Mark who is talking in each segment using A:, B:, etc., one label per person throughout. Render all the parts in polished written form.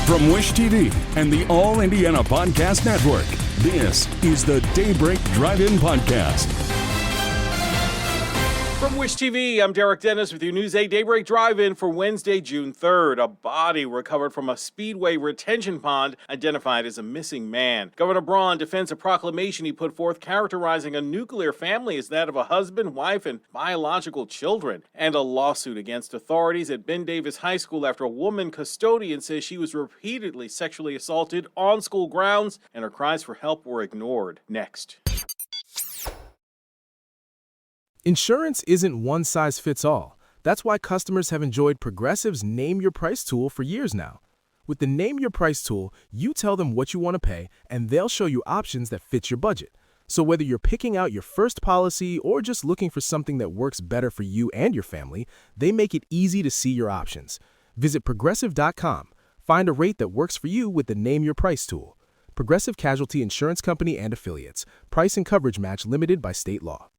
A: From Wish TV and the All Indiana Podcast Network, this is the Daybreak Drive-In Podcast.
B: From Wish TV, I'm Derek Dennis with your News 8 Daybreak Drive-In for Wednesday, June 3rd. A body recovered from a Speedway retention pond identified as a missing man. Governor Braun defends a proclamation he put forth characterizing a nuclear family as that of a husband, wife, and biological children. And a lawsuit against authorities at Ben Davis High School after a woman custodian says she was repeatedly sexually assaulted on school grounds and her cries for help were ignored. Next.
C: Insurance isn't one size fits all. That's why customers have enjoyed Progressive's Name Your Price tool for years now. With the Name Your Price tool, you tell them what you want to pay, and they'll show you options that fit your budget. So whether you're picking out your first policy or just looking for something that works better for you and your family, they make it easy to see your options. Visit Progressive.com. Find a rate that works for you with the Name Your Price tool. Progressive Casualty Insurance Company and Affiliates. Price and coverage match limited by state law.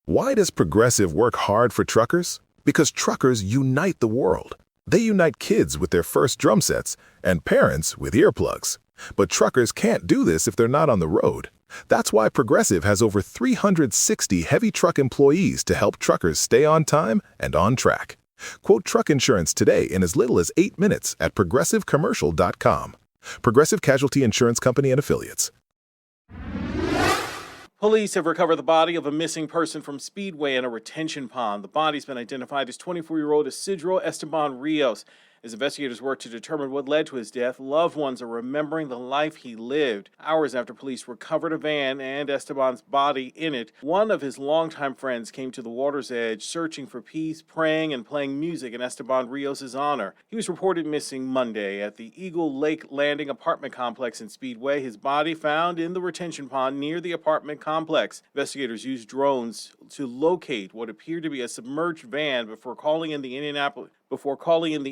D: Why does Progressive work hard for truckers? Because truckers unite the world. They unite kids with their first drum sets and parents with earplugs. But truckers can't do this if they're not on the road. That's why Progressive has over 360 heavy truck employees to help truckers stay on time and on track. Quote truck insurance today in as little as 8 minutes at progressivecommercial.com. Progressive Casualty Insurance Company and Affiliates.
B: Police have recovered the body of a missing person from Speedway in a retention pond. The body's been identified as 24-year-old Isidro Esteban Rios. As investigators work to determine what led to his death, loved ones are remembering the life he lived. Hours after police recovered a van and Esteban's body in it, one of his longtime friends came to the water's edge searching for peace, praying, and playing music in Esteban Rios' honor. He was reported missing Monday at the Eagle Lake Landing apartment complex in Speedway. His body found in the retention pond near the apartment complex. Investigators used drones to locate what appeared to be a submerged van before calling in the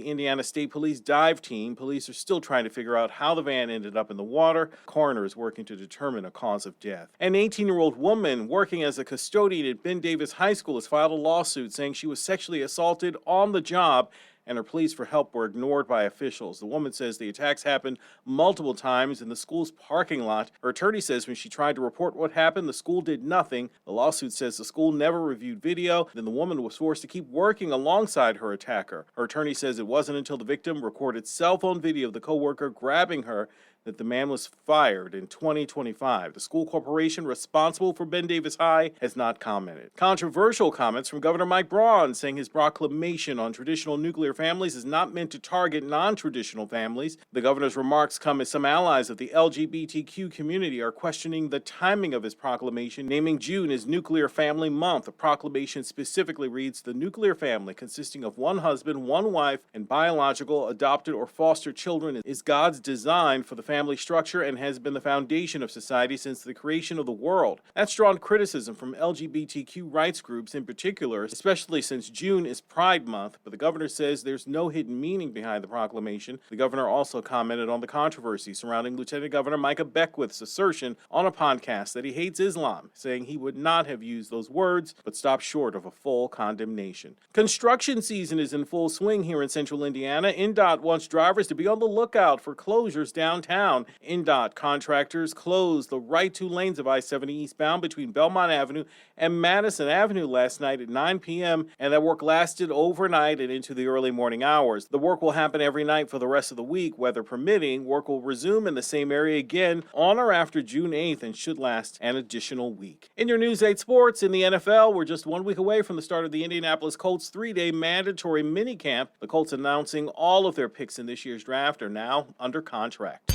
B: Indiana State Police dive team. Police are still trying to figure out how the van ended up in the water. Coroner is working to determine a cause of death. An 18-year-old woman working as a custodian at Ben Davis High School has filed a lawsuit saying she was sexually assaulted on the job and her pleas for help were ignored by officials. The woman says the attacks happened multiple times in the school's parking lot. Her attorney says when she tried to report what happened, the school did nothing. The lawsuit says the school never reviewed video. Then the woman was forced to keep working alongside her attacker. Her attorney says it wasn't until the victim recorded cell phone video of the coworker grabbing her that the man was fired in 2025. The school corporation responsible for Ben Davis High has not commented. Controversial comments from Governor Mike Braun saying his proclamation on traditional nuclear families is not meant to target non-traditional families. The governor's remarks come as some allies of the LGBTQ community are questioning the timing of his proclamation, naming June as Nuclear Family Month. The proclamation specifically reads, "The nuclear family, consisting of one husband, one wife, and biological, adopted, or foster children, is God's design for the family structure and has been the foundation of society since the creation of the world." That's drawn criticism from LGBTQ rights groups in particular, especially since June is Pride Month, but the governor says there's no hidden meaning behind the proclamation. The governor also commented on the controversy surrounding Lieutenant Governor Micah Beckwith's assertion on a podcast that he hates Islam, saying he would not have used those words, but stopped short of a full condemnation. Construction season is in full swing here in central Indiana. INDOT wants drivers to be on the lookout for closures downtown. INDOT contractors closed the right two lanes of I-70 eastbound between Belmont Avenue and Madison Avenue last night at 9 p.m., and that work lasted overnight and into the early morning hours. The work will happen every night for the rest of the week. Weather permitting, work will resume in the same area again on or after June 8th and should last an additional week. In your News 8 sports, in the NFL, we're just 1 week away from the start of the Indianapolis Colts 3-day mandatory minicamp. The Colts announcing all of their picks in this year's draft are now under contract.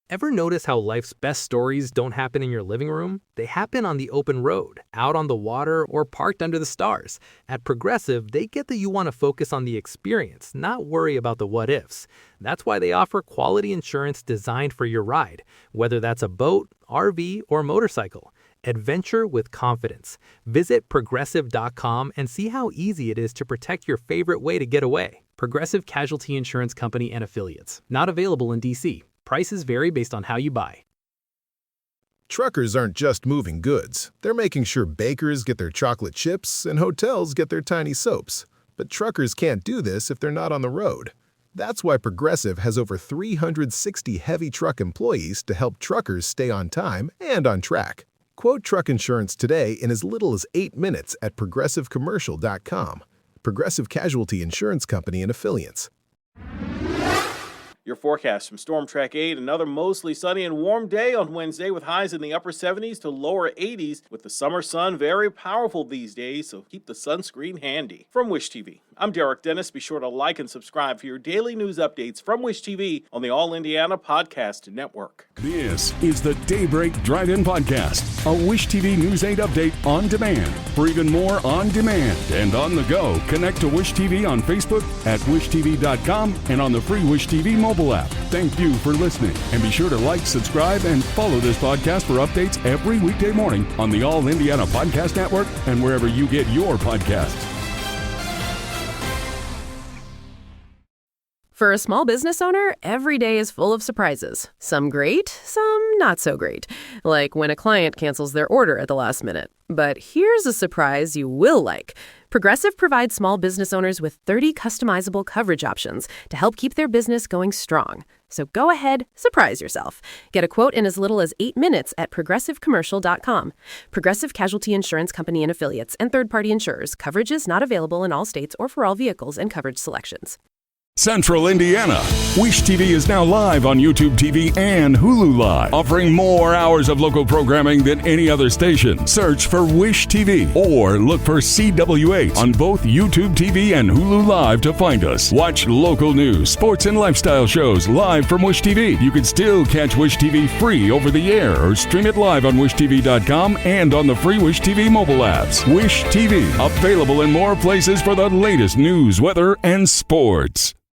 E: Ever notice how life's best stories don't happen in your living room? They happen on the open road, out on the water, or parked under the stars. At Progressive, they get that you want to focus on the experience, not worry about the what-ifs. That's why they offer quality insurance designed for your ride, whether that's a boat, RV, or motorcycle. Adventure with confidence. Visit Progressive.com and see how easy it is to protect your favorite way to get away. Progressive Casualty Insurance Company and Affiliates. Not available in D.C. Prices vary based on how you buy.
D: Truckers aren't just moving goods. They're making sure bakers get their chocolate chips and hotels get their tiny soaps. But truckers can't do this if they're not on the road. That's why Progressive has over 360 heavy truck employees to help truckers stay on time and on track. Quote truck insurance today in as little as 8 minutes at progressivecommercial.com. Progressive Casualty Insurance Company and Affiliates.
B: Your forecast from Storm Track 8, another mostly sunny and warm day on Wednesday with highs in the upper 70s to lower 80s, with the summer sun very powerful these days, so keep the sunscreen handy. From Wish TV, I'm Derek Dennis. Be sure to like and subscribe for your daily news updates from Wish TV on the All Indiana Podcast Network.
A: This is the Daybreak Drive-In Podcast, a Wish TV News 8 update on demand. For even more on demand and on the go, connect to Wish TV on Facebook at wishtv.com and on the free Wish TV mobile app. Thank you for listening, and be sure to like, subscribe, and follow this podcast for updates every weekday morning on the All Indiana Podcast Network and wherever you get your podcasts.
F: For a small business owner, every day is full of surprises. Some great, some not so great. Like when a client cancels their order at the last minute. But here's a surprise you will like. Progressive provides small business owners with 30 customizable coverage options to help keep their business going strong. So go ahead, surprise yourself. Get a quote in as little as 8 minutes at progressivecommercial.com. Progressive Casualty Insurance Company and Affiliates and third-party insurers. Coverage is not available in all states or for all vehicles and coverage selections.
A: Central Indiana. Wish TV is now live on YouTube TV and Hulu Live, offering more hours of local programming than any other station. Search for Wish TV or look for CW8 on both YouTube TV and Hulu Live to find us. Watch local news, sports, and lifestyle shows live from Wish TV. You can still catch Wish TV free over the air or stream it live on wishtv.com and on the free Wish TV mobile apps. Wish TV, available in more places for the latest news, weather, and sports.